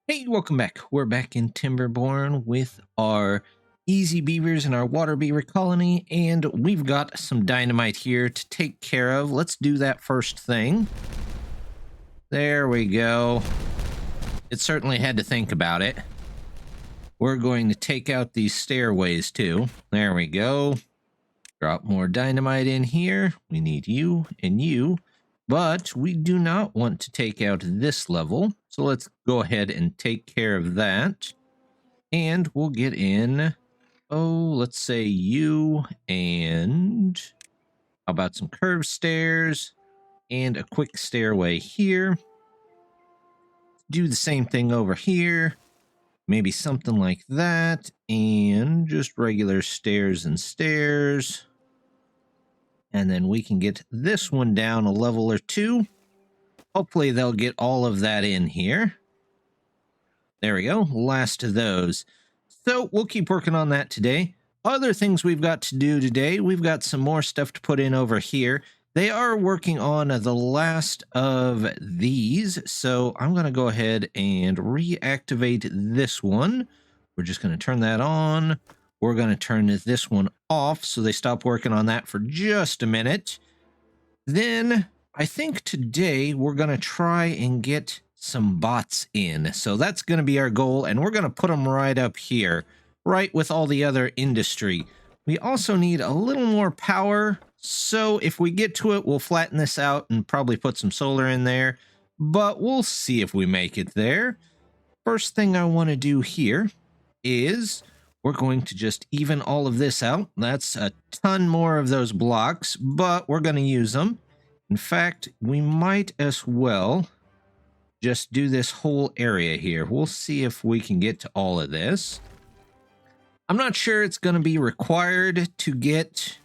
Hey, welcome back. We're back in Timberborn with our easy beavers and our water beaver colony, and we've got some dynamite here to take care of. Let's do that first thing. There we go. It certainly had to think about it. We're going to take out these stairways too. There we go. Drop more dynamite in here. We need you and you. But we do not want to take out this level. So let's go ahead and take care of that. And we'll get in, let's say you and how about some curved stairs and a quick stairway here. Do the same thing over here. Maybe something like that. And just regular stairs and stairs. And then we can get this one down a level or two. Hopefully they'll get all of that in here. There we go. Last of those. So we'll keep working on that today. Other things we've got to do today. We've got some more stuff to put in over here. They are working on the last of these. So I'm going to go ahead and reactivate this one. We're just going to turn that on. We're going to turn this one off so they stop working on that for just a minute. Then I think today we're going to try and get some bots in. So that's going to be our goal, and we're going to put them right up here, right with all the other industry. We also need a little more power. So if we get to it, we'll flatten this out and probably put some solar in there, but we'll see if we make it there. First thing I want to do here is we're going to just even all of this out. That's a ton more of those blocks, but we're going to use them. In fact, we might as well just do this whole area here. We'll see if we can get to all of this. I'm not sure it's going to be required to get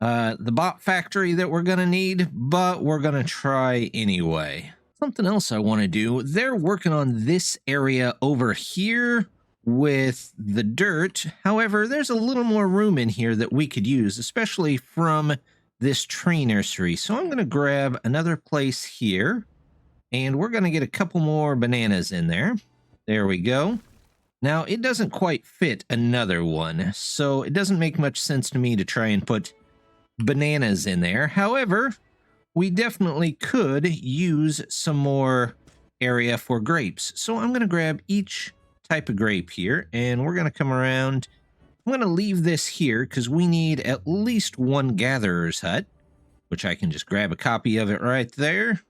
the bot factory that we're going to need, but we're going to try anyway. Something else I want to do, they're working on this area over here with the dirt. However, there's a little more room in here that we could use, especially from this tree nursery. So I'm going to grab another place here, and we're going to get a couple more bananas in there. There we go. Now, it doesn't quite fit another one, so it doesn't make much sense to me to try and put bananas in there. However, we definitely could use some more area for grapes. So I'm going to grab each type of grape here, and we're going to come around. I'm going to leave this here because we need at least one gatherer's hut, which I can just grab a copy of it right there.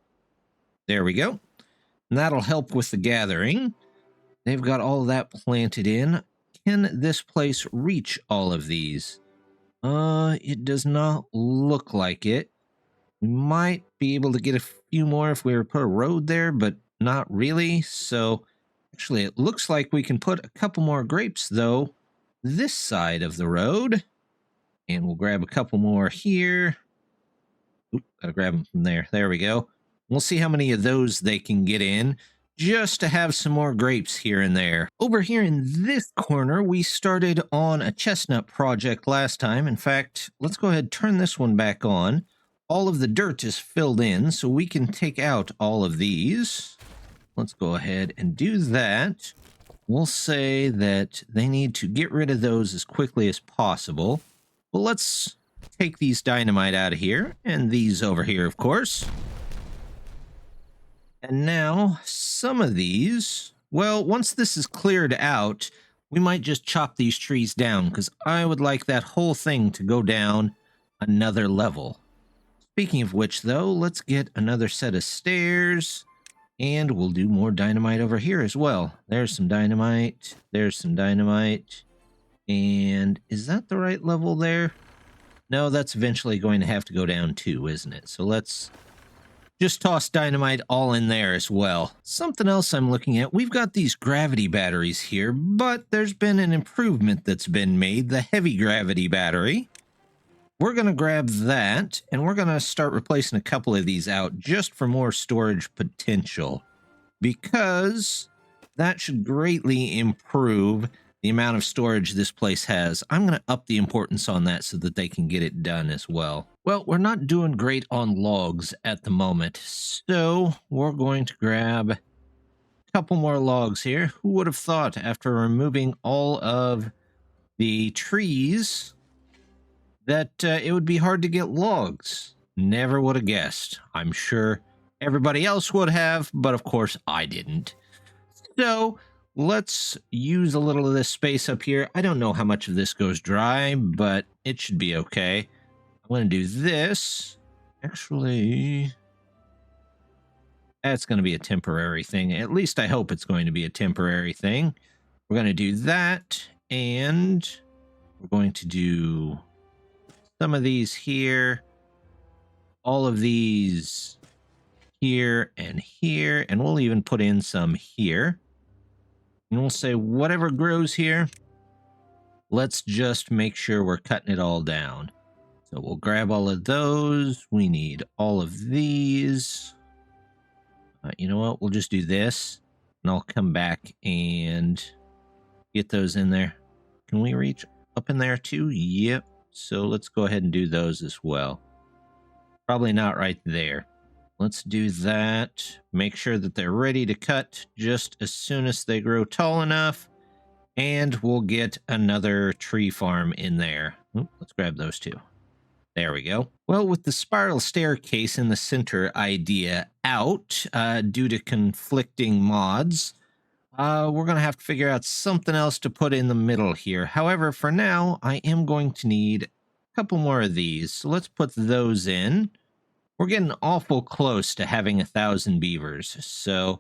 There we go. And that'll help with the gathering. They've got all of that planted in. Can this place reach all of these? It does not look like it. We might be able to get a few more if we were to put a road there, but not really. So actually, it looks like we can put a couple more grapes, though, this side of the road. And we'll grab a couple more here. Oop, gotta grab them from there. There we go. We'll see how many of those they can get in, just to have some more grapes here and there. Over here in this corner, we started on a chestnut project last time. In fact, let's go ahead and turn this one back on. All of the dirt is filled in, so we can take out all of these. Let's go ahead and do that. We'll say that they need to get rid of those as quickly as possible. Well, let's take these dynamite out of here, and these over here, of course. And now, some of these, well, once this is cleared out, we might just chop these trees down, because I would like that whole thing to go down another level. Speaking of which, though, let's get another set of stairs, and we'll do more dynamite over here as well. There's some dynamite, there's some dynamite, and is that the right level there? No, that's eventually going to have to go down too, isn't it? So let's just toss dynamite all in there as well. Something else I'm looking at, we've got these gravity batteries here, but there's been an improvement that's been made, the heavy gravity battery. We're going to grab that, and we're going to start replacing a couple of these out just for more storage potential, because that should greatly improve the amount of storage this place has. I'm going to up the importance on that so that they can get it done as well. Well, we're not doing great on logs at the moment, so we're going to grab couple more logs here. Who would have thought after removing all of the trees that it would be hard to get logs? Never would have guessed. I'm sure everybody else would have, but of course I didn't. So let's use a little of this space up here. I don't know how much of this goes dry, but it should be okay. I'm going to do this. Actually, that's going to be a temporary thing. At least I hope it's going to be a temporary thing. We're going to do that, and we're going to do some of these here, all of these here, and we'll even put in some here. And we'll say whatever grows here, let's just make sure we're cutting it all down. So we'll grab all of those. We need all of these. You know what? We'll just do this, and I'll come back and get those in there. Can we reach up in there too? Yep. So let's go ahead and do those as well. Probably not right there. Let's do that. Make sure that they're ready to cut just as soon as they grow tall enough. And we'll get another tree farm in there. Ooh, let's grab those two. There we go. Well, with the spiral staircase in the center idea out, due to conflicting mods, we're going to have to figure out something else to put in the middle here. However, for now, I am going to need a couple more of these. So let's put those in. We're getting awful close to having 1,000 beavers. So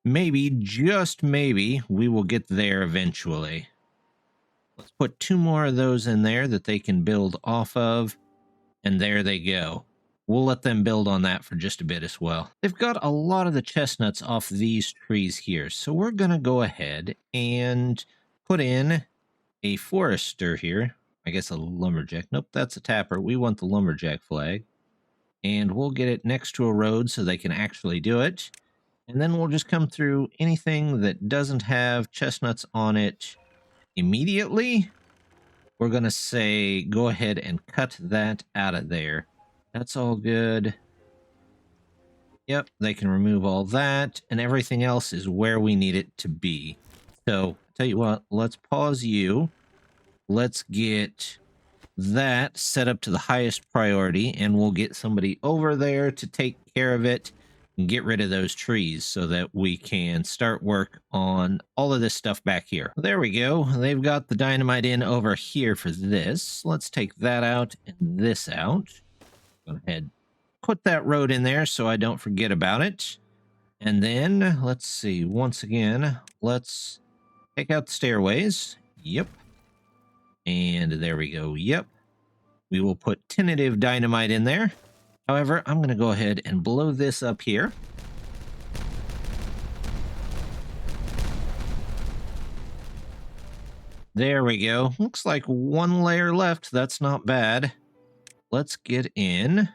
maybe, just maybe, we will get there eventually. Let's put 2 more of those in there that they can build off of. And there they go. We'll let them build on that for just a bit as well. They've got a lot of the chestnuts off these trees here. So we're going to go ahead and put in a forester here. I guess a lumberjack. Nope, that's a tapper. We want the lumberjack flag. And we'll get it next to a road so they can actually do it. And then we'll just come through anything that doesn't have chestnuts on it immediately. We're going to say, go ahead and cut that out of there. That's all good. Yep, they can remove all that. And everything else is where we need it to be. So, tell you what, let's pause you. Let's get that set up to the highest priority. And we'll get somebody over there to take care of it. And get rid of those trees so that we can start work on all of this stuff back here. There we go. They've got the dynamite in over here for this. Let's take that out and this out. Go ahead, put that road in there so I don't forget about it. And then, let's see, once again, let's take out the stairways. Yep. And there we go. Yep. We will put tentative dynamite in there. However, I'm going to go ahead and blow this up here. There we go. Looks like 1 layer left. That's not bad. Let's get in.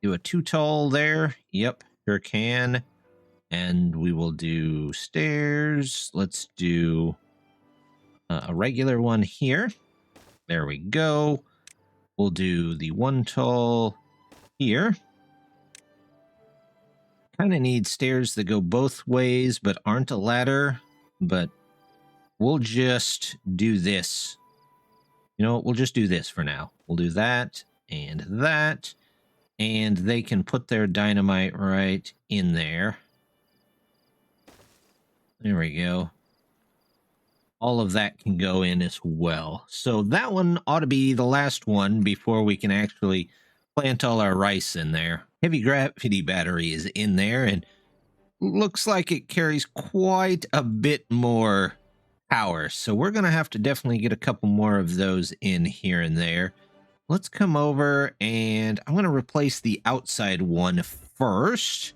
Do a 2 tall there. Yep, sure can. And we will do stairs. Let's do a regular one here. There we go. We'll do the 1 tall here. Kind of need stairs that go both ways, but aren't a ladder. But we'll just do this. You know what? We'll just do this for now. We'll do that and that. And they can put their dynamite right in there. There we go. All of that can go in as well. So that one ought to be the last one before we can actually plant all our rice in there. Heavy gravity battery is in there and looks like it carries quite a bit more power. So we're going to have to definitely get a couple more of those in here and there. Let's come over and I'm going to replace the outside one first.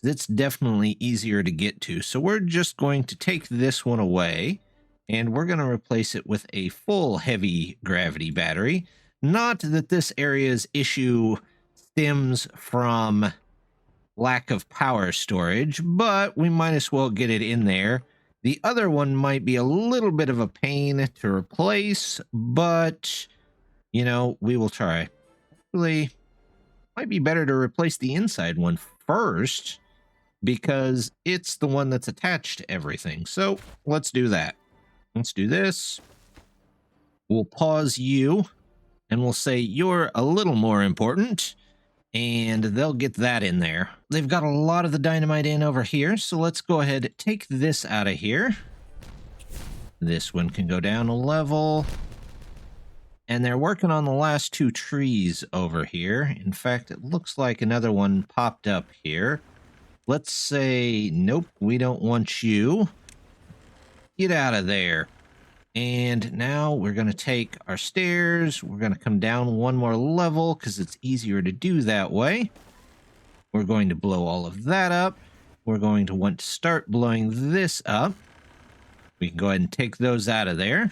It's definitely easier to get to. So we're just going to take this one away. And we're going to replace it with a full heavy gravity battery. Not that this area's issue stems from lack of power storage, but we might as well get it in there. The other one might be a little bit of a pain to replace, but, you know, we will try. Actually, might be better to replace the inside one first because it's the one that's attached to everything. So let's do that. Let's do this. We'll pause you and we'll say you're a little more important, and they'll get that in there. They've got a lot of the dynamite in over here, so let's go ahead and take this out of here. This one can go down a level. And they're working on the last 2 trees over here. In fact, it looks like another one popped up here. Let's say, nope, we don't want you. Get out of there. And now we're going to take our stairs. We're going to come down 1 more level because it's easier to do that way. We're going to blow all of that up. We're going to want to start blowing this up. We can go ahead and take those out of there.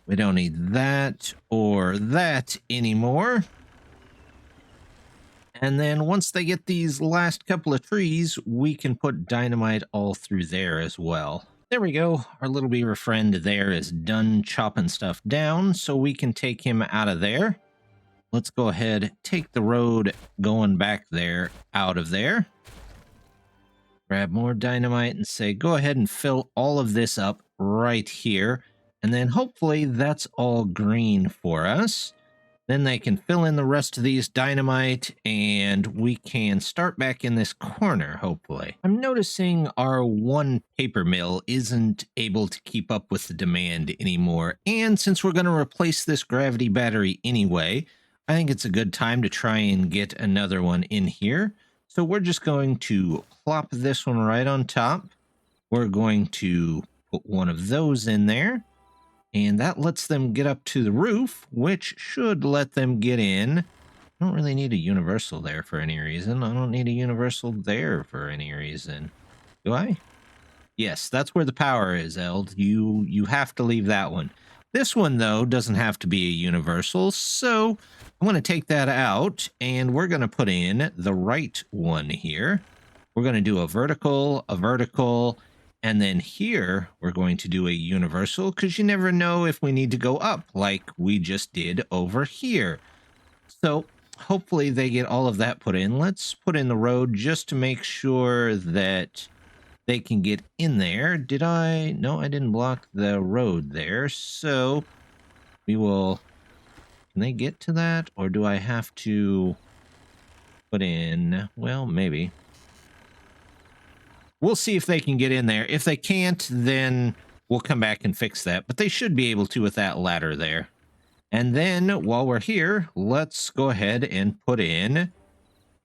We don't need that or that anymore. And then once they get these last couple of trees, we can put dynamite all through there as well. There we go. Our little beaver friend there is done chopping stuff down, so we can take him out of there. Let's go ahead, take the road going back there out of there. Grab more dynamite and say, go ahead and fill all of this up right here. And then hopefully that's all green for us. Then they can fill in the rest of these dynamite and we can start back in this corner, hopefully. I'm noticing our 1 paper mill isn't able to keep up with the demand anymore. And since we're going to replace this gravity battery anyway, I think it's a good time to try and get another one in here. So we're just going to plop this one right on top. We're going to put one of those in there. And that lets them get up to the roof, which should let them get in. I don't really need a universal there for any reason. I don't need a universal there for any reason. Do I? Yes, that's where the power is, Eld. You have to leave that one. This one, though, doesn't have to be a universal, so I'm going to take that out, and we're going to put in the right one here. We're going to do a vertical, and then here, we're going to do a universal, because you never know if we need to go up, like we just did over here. So, hopefully they get all of that put in. Let's put in the road just to make sure that they can get in there. Did I? No, I didn't block the road there. So, we will... Can they get to that? Or do I have to put in... Well, maybe. We'll see if they can get in there. If they can't, then we'll come back and fix that. But they should be able to with that ladder there. And then, while we're here, let's go ahead and put in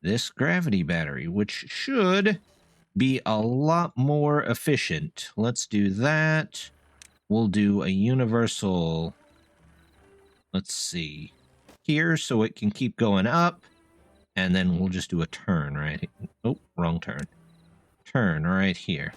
this gravity battery, which should be a lot more efficient. Let's do that. We'll do a universal, let's see, here, so it can keep going up. And then we'll just do a turn right. Oh, wrong turn. Turn right here.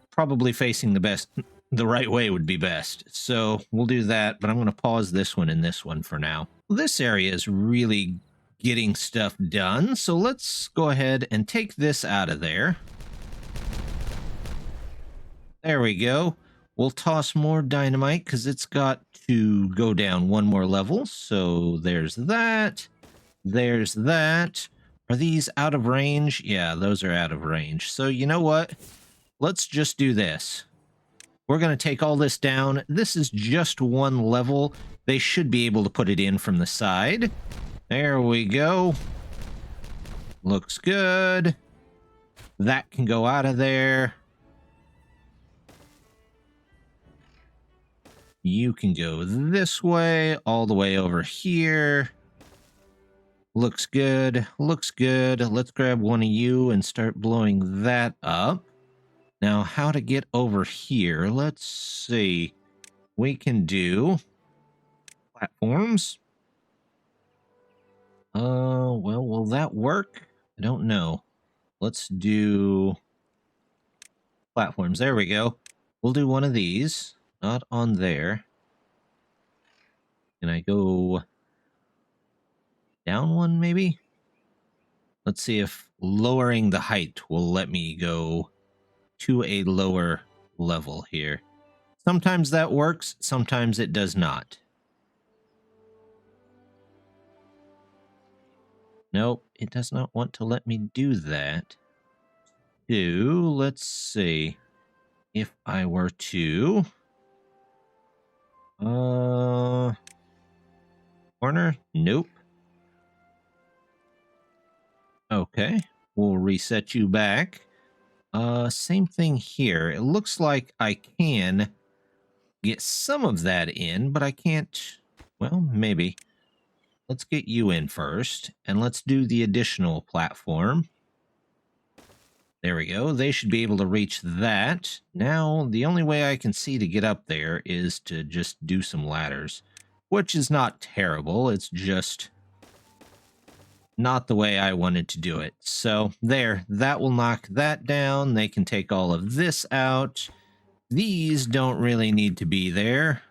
Probably facing the right way would be best. So we'll do that, but I'm going to pause this one and this one for now. This area is really getting stuff done, so let's go ahead and take this out of there. There we go. We'll toss more dynamite because it's got to go down 1 more level. So there's that. There's that. Are these out of range? Yeah, those are out of range. So you know what? Let's just do this. We're going to take all this down. This is just 1 level. They should be able to put it in from the side. There we go. Looks good. That can go out of there. You can go this way, all the way over here. Looks good. Looks good. Let's grab one of you and start blowing that up. Now, how to get over here? Let's see. We can do platforms. Well, will that work? I don't know. Let's do platforms. There we go. We'll do one of these. Not on there. Can I go down one, maybe? Let's see if lowering the height will let me go to a lower level here. Sometimes that works, sometimes it does not. Nope, it does not want to let me do that. Let's see. If I were to... Corner? Nope. Okay, we'll reset you back. Same thing here. It looks like I can get some of that in, but I can't... Well, maybe. Let's get you in first, and let's do the additional platform. There we go. They should be able to reach that. Now, the only way I can see to get up there is to just do some ladders, which is not terrible. It's just not the way I wanted to do it. So there, that will knock that down. They can take all of this out. These don't really need to be there.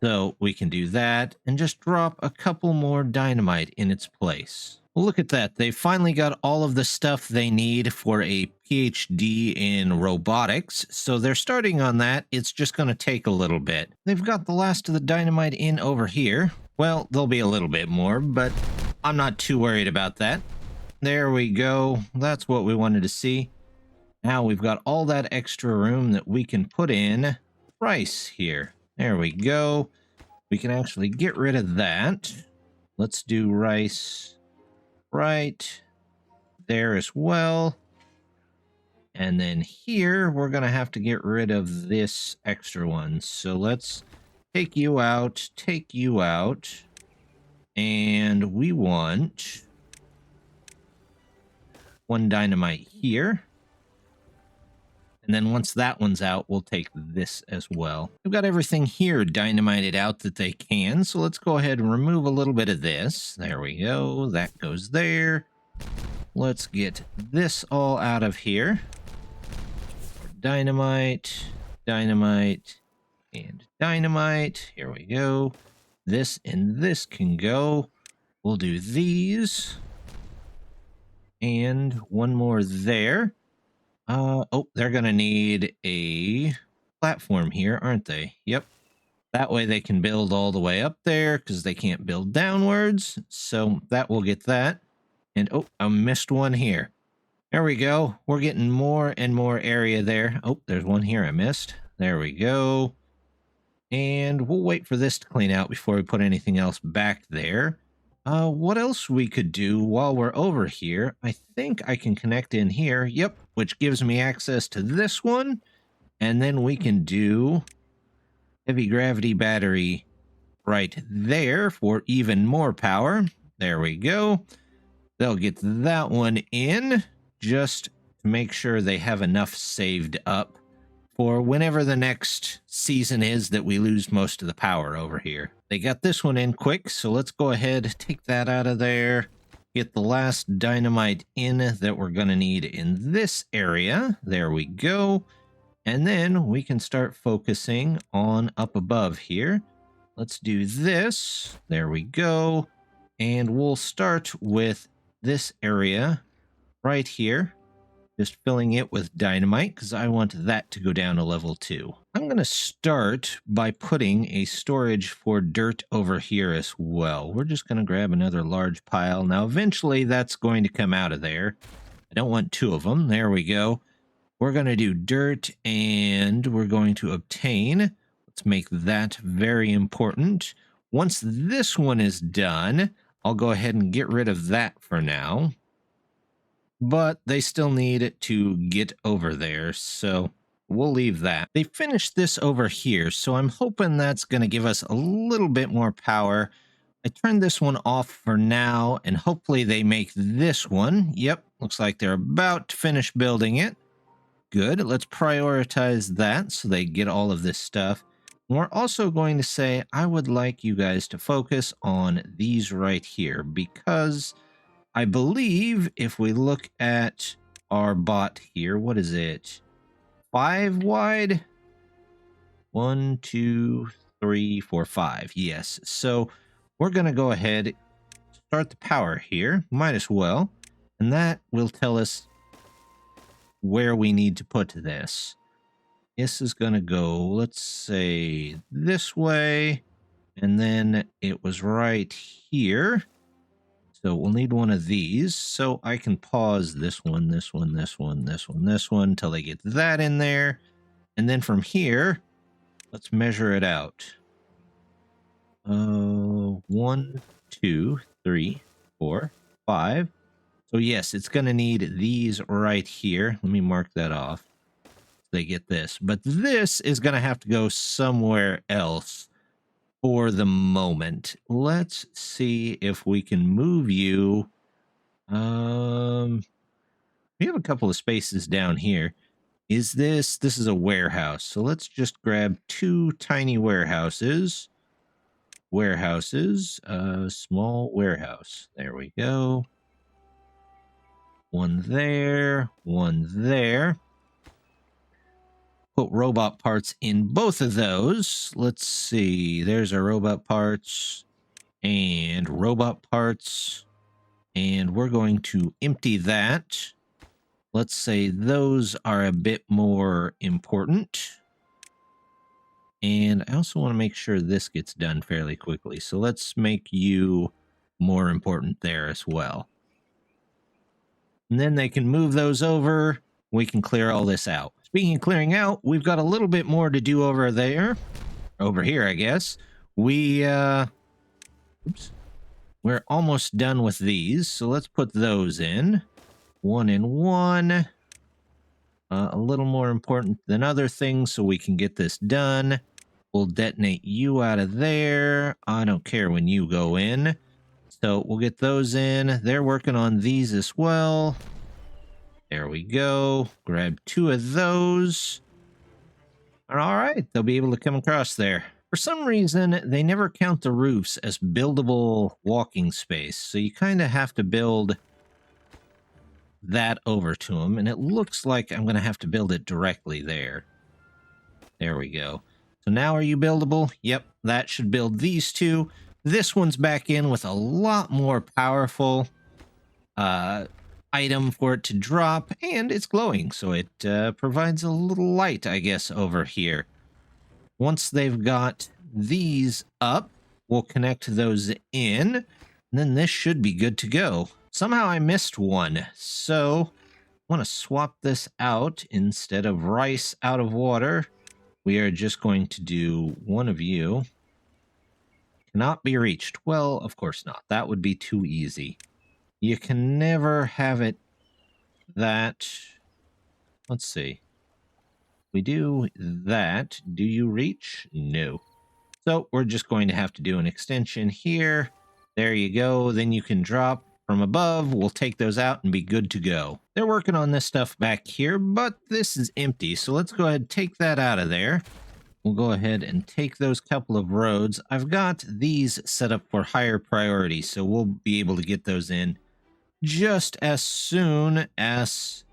So we can do that and just drop a couple more dynamite in its place. Well, look at that. They finally got all of the stuff they need for a PhD in robotics. So they're starting on that. It's just going to take a little bit. They've got the last of the dynamite in over here. Well, there'll be a little bit more, but I'm not too worried about that. There we go. That's what we wanted to see. Now we've got all that extra room that we can put in rice here. There we go. We can actually get rid of that. Let's do rice right there as well. And then here, we're going to have to get rid of this extra one. So let's take you out, and we want one dynamite here. And then once that one's out, we'll take this as well. We've got everything here dynamited out that they can. So let's go ahead and remove a little bit of this. There we go. That goes there. Let's get this all out of here. Dynamite, dynamite, and dynamite. Here we go. This and this can go. We'll do these. And one more there. Oh, they're going to need a platform here, aren't they? Yep. That way they can build all the way up there because they can't build downwards. So that will get that. And oh, I missed one here. There we go. We're getting more and more area there. Oh, there's one here I missed. There we go. And we'll wait for this to clean out before we put anything else back there. What else we could do while we're over here? I think I can connect in here. Yep, which gives me access to this one. And then we can do heavy gravity battery right there for even more power. There we go. They'll get that one in just to make sure they have enough saved up for whenever the next season is that we lose most of the power over here. They got this one in quick, so let's go ahead, take that out of there, get the last dynamite in that we're going to need in this area. There we go. And then we can start focusing on up above here. Let's do this. There we go. And we'll start with this area right here. Just filling it with dynamite because I want that to go down to level 2. I'm going to start by putting a storage for dirt over here as well. We're just going to grab another large pile. Now, eventually that's going to come out of there. I don't want 2 of them. There we go. We're going to do dirt and we're going to obtain. Let's make that very important. Once this one is done, I'll go ahead and get rid of that for now. But they still need to get over there, so we'll leave that. They finished this over here, so I'm hoping that's going to give us a little bit more power. I turned this one off for now, and hopefully they make this one. Yep, looks like they're about to finish building it. Good, let's prioritize that so they get all of this stuff. We're also going to say, I would like you guys to focus on these right here, because I believe if we look at our bot here, what is it? 5 wide? 1, 2, 3, 4, 5. Yes. So we're going to go ahead, start the power here. Might as well. And that will tell us where we need to put this. This is going to go, let's say, this way. And then it was right here. So we'll need one of these. So I can pause this one, this one, this one, this one, this one until they get that in there. And then from here, let's measure it out. 1, 2, 3, 4, 5. So yes, it's going to need these right here. Let me mark that off. They get this. But this is going to have to go somewhere else for the moment. Let's see if we can move you. We have a couple of spaces down here. This is a warehouse. So let's just grab 2 tiny warehouses. Small warehouse. There we go. One there, one there. Put robot parts in both of those. Let's see. There's our robot parts and robot parts. And we're going to empty that. Let's say those are a bit more important. And I also want to make sure this gets done fairly quickly. So let's make you more important there as well. And then they can move those over. We can clear all this out. Speaking of clearing out, we've got a little bit more to do over there. Over here, I guess. We're almost done with these. So let's put those in. 1 and 1. A little more important than other things so we can get this done. We'll detonate you out of there. I don't care when you go in. So we'll get those in. They're working on these as well. There we go. Grab 2 of those. All right, they'll be able to come across there. For some reason, they never count the roofs as buildable walking space. So you kind of have to build that over to them. And it looks like I'm going to have to build it directly there. There we go. So now are you buildable? Yep, that should build these 2. This one's back in with a lot more powerful item for it to drop, and it's glowing, so it provides a little light, I guess, over here. Once they've got these up, we'll connect those in, and then this should be good to go. Somehow I missed one, so I want to swap this out. Instead of rice out of water, we are just going to do one of you. Cannot be reached. Well, of course not. That would be too easy. You can never have it that... Let's see. We do that. Do you reach? No. So we're just going to have to do an extension here. There you go. Then you can drop from above. We'll take those out and be good to go. They're working on this stuff back here, but this is empty. So let's go ahead and take that out of there. We'll go ahead and take those couple of roads. I've got these set up for higher priority, so we'll be able to get those in just as soon as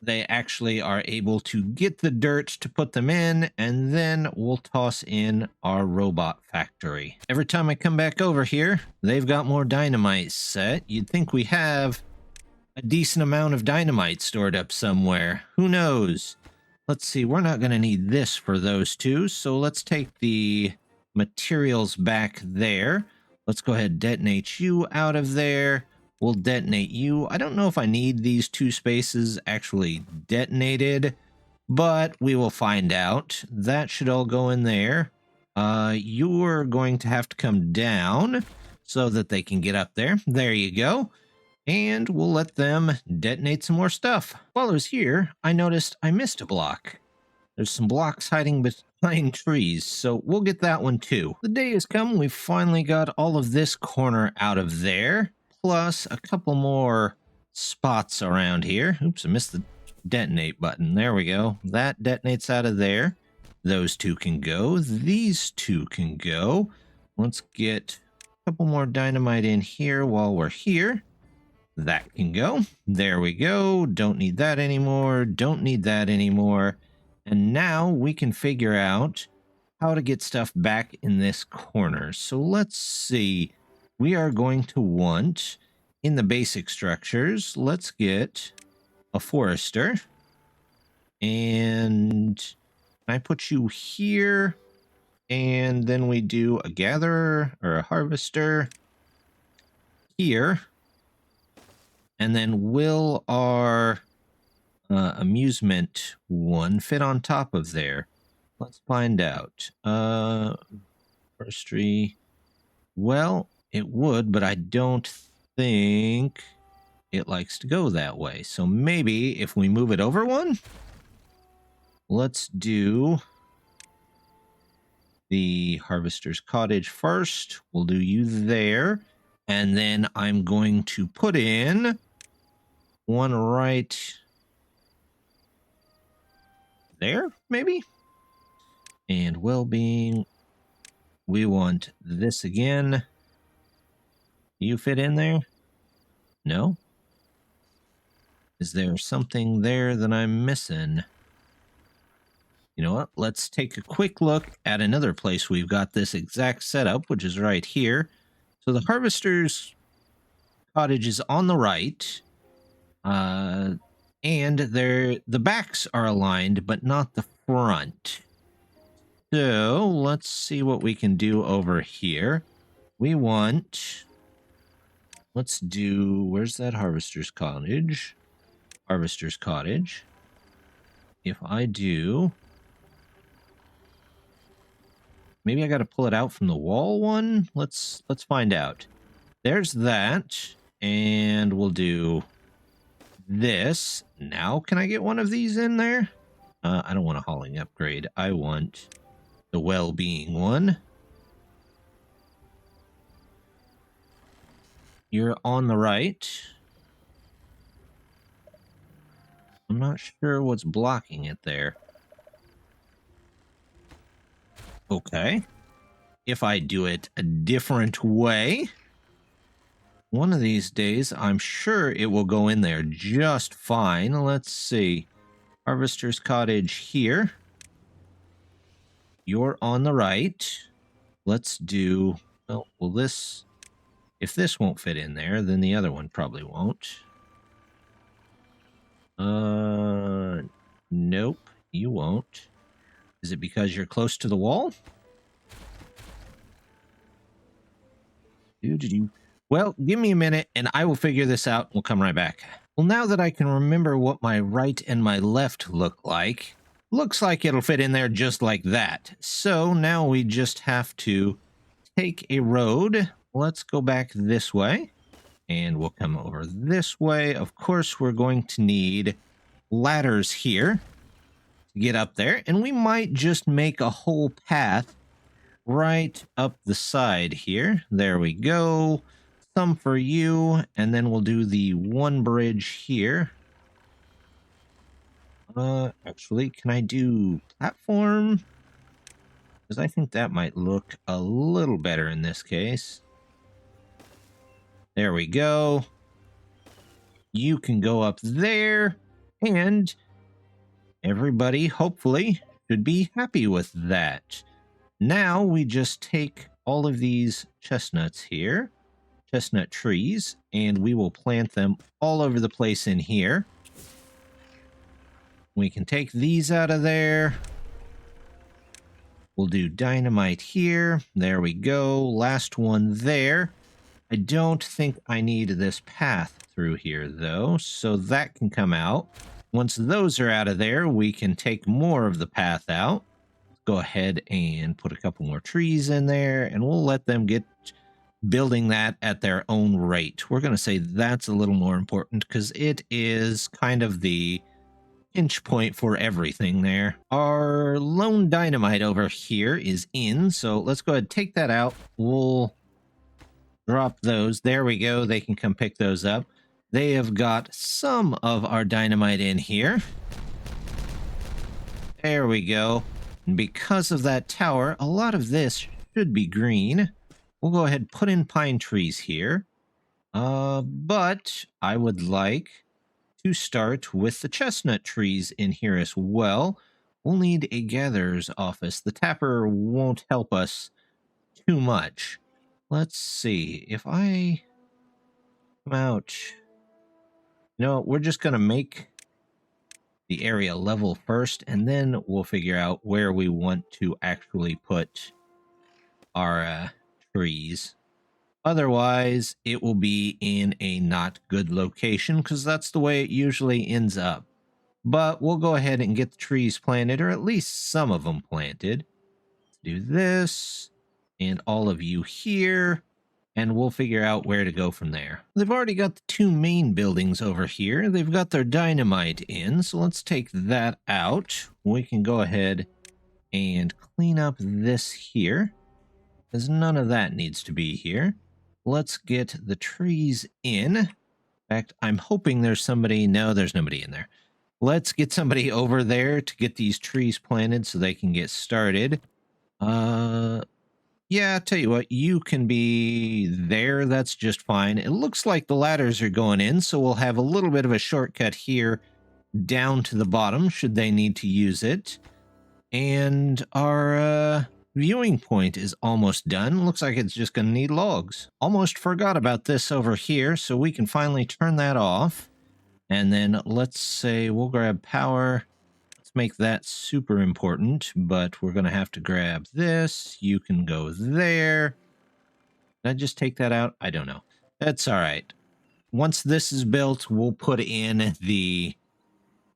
they actually are able to get the dirt to put them in, and then we'll toss in our robot factory. Every time I come back over here, they've got more dynamite set. You'd think we have a decent amount of dynamite stored up somewhere. Who knows? Let's see, we're not going to need this for those 2, so let's take the materials back there. Let's go ahead and detonate you out of there. We'll detonate you. I don't know if I need these 2 spaces actually detonated, but we will find out. That should all go in there. You're going to have to come down so that they can get up there. There you go. And we'll let them detonate some more stuff. While I was here, I noticed I missed a block. There's some blocks hiding behind trees, so we'll get that one too. The day has come. We've finally got all of this corner out of there, plus a couple more spots around here. Oops, I missed the detonate button. There we go. That detonates out of there. Those 2 can go. These 2 can go. Let's get a couple more dynamite in here while we're here. That can go. There we go. Don't need that anymore. Don't need that anymore. And now we can figure out how to get stuff back in this corner. So let's see. We are going to want, in the basic structures, let's get a forester. And I put you here. And then we do a gatherer or a harvester here. And then will our amusement one fit on top of there? Let's find out. Forestry. Well, it would, but I don't think it likes to go that way. So maybe if we move it over one, let's do the harvester's cottage first. We'll do you there. And then I'm going to put in one right there, maybe. And well-being, we want this again. You fit in there? No? Is there something there that I'm missing? You know what? Let's take a quick look at another place we've got this exact setup, which is right here. So the harvester's cottage is on the right. And the backs are aligned, but not the front. So let's see what we can do over here. We want... Let's do... Where's that harvester's cottage? Harvester's cottage. If I do... Maybe I got to pull it out from the wall one? Let's find out. There's that. And we'll do this. Now, can I get one of these in there? I don't want a hauling upgrade. I want the well-being one. You're on the right. I'm not sure what's blocking it there. Okay. If I do it a different way, one of these days, I'm sure it will go in there just fine. Let's see. Harvester's cottage here. You're on the right. Let's do... Well, will this... If this won't fit in there, then the other one probably won't. Nope, you won't. Is it because you're close to the wall? Well, give me a minute and I will figure this out. We'll come right back. Well, now that I can remember what my right and my left look like, looks like it'll fit in there just like that. So now we just have to take a road. Let's go back this way and we'll come over this way. Of course, we're going to need ladders here to get up there, and we might just make a whole path right up the side here. There we go. Some for you, and then we'll do the one bridge here. Actually, can I do platform? Because I think that might look a little better in this case. There we go. You can go up there, and everybody, hopefully, should be happy with that. Now we just take all of these chestnuts here, chestnut trees, and we will plant them all over the place in here. We can take these out of there. We'll do dynamite here. There we go. Last one there. I don't think I need this path through here, though, so that can come out. Once those are out of there, we can take more of the path out. Go ahead and put a couple more trees in there, and we'll let them get building that at their own rate. We're going to say that's a little more important because it is kind of the pinch point for everything there. Our lone dynamite over here is in, so let's go ahead and take that out. We'll drop those. There we go. They can come pick those up. They have got some of our dynamite in here. There we go. And because of that tower, a lot of this should be green. We'll go ahead and put in pine trees here. But I would like to start with the chestnut trees in here as well. We'll need a gatherer's office. The tapper won't help us too much. Let's see. If I come out... No, we're just going to make the area level first, and then we'll figure out where we want to actually put our trees. Otherwise, it will be in a not good location because that's the way it usually ends up. But we'll go ahead and get the trees planted, or at least some of them planted. Let's do this, and all of you here, and we'll figure out where to go from there. They've already got the two main buildings over here. They've got their dynamite in, so let's take that out. We can go ahead and clean up this here, because none of that needs to be here. Let's get the trees in. In fact, I'm hoping there's somebody. No, there's nobody in there. Let's get somebody over there to get these trees planted so they can get started. Yeah, tell you what, you can be there. That's just fine. It looks like the ladders are going in, so we'll have a little bit of a shortcut here down to the bottom should they need to use it. And our viewing point is almost done. Looks like it's just going to need logs. Almost forgot about this over here, so we can finally turn that off. And then let's say we'll grab power. Let's make that super important, but we're going to have to grab this. You can go there. Did I just take that out? I don't know. That's all right. Once this is built, we'll put in the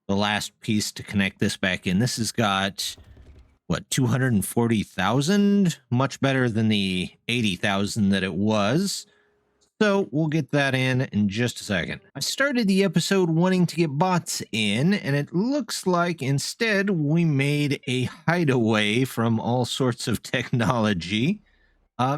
last piece to connect this back in. This has got, what, 240,000? Much better than the 80,000 that it was. So we'll get that in just a second. I started the episode wanting to get bots in, and it looks like instead we made a hideaway from all sorts of technology.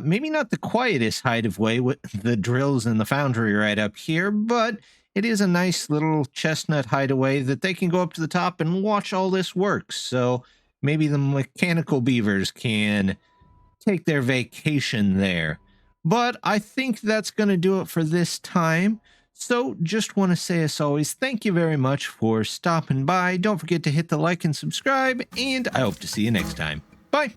Maybe not the quietest hideaway with the drills and the foundry right up here, but it is a nice little chestnut hideaway that they can go up to the top and watch all this work. So maybe the mechanical beavers can take their vacation there. But I think that's going to do it for this time. So just want to say, as always, thank you very much for stopping by. Don't forget to hit the like and subscribe, and I hope to see you next time. Bye.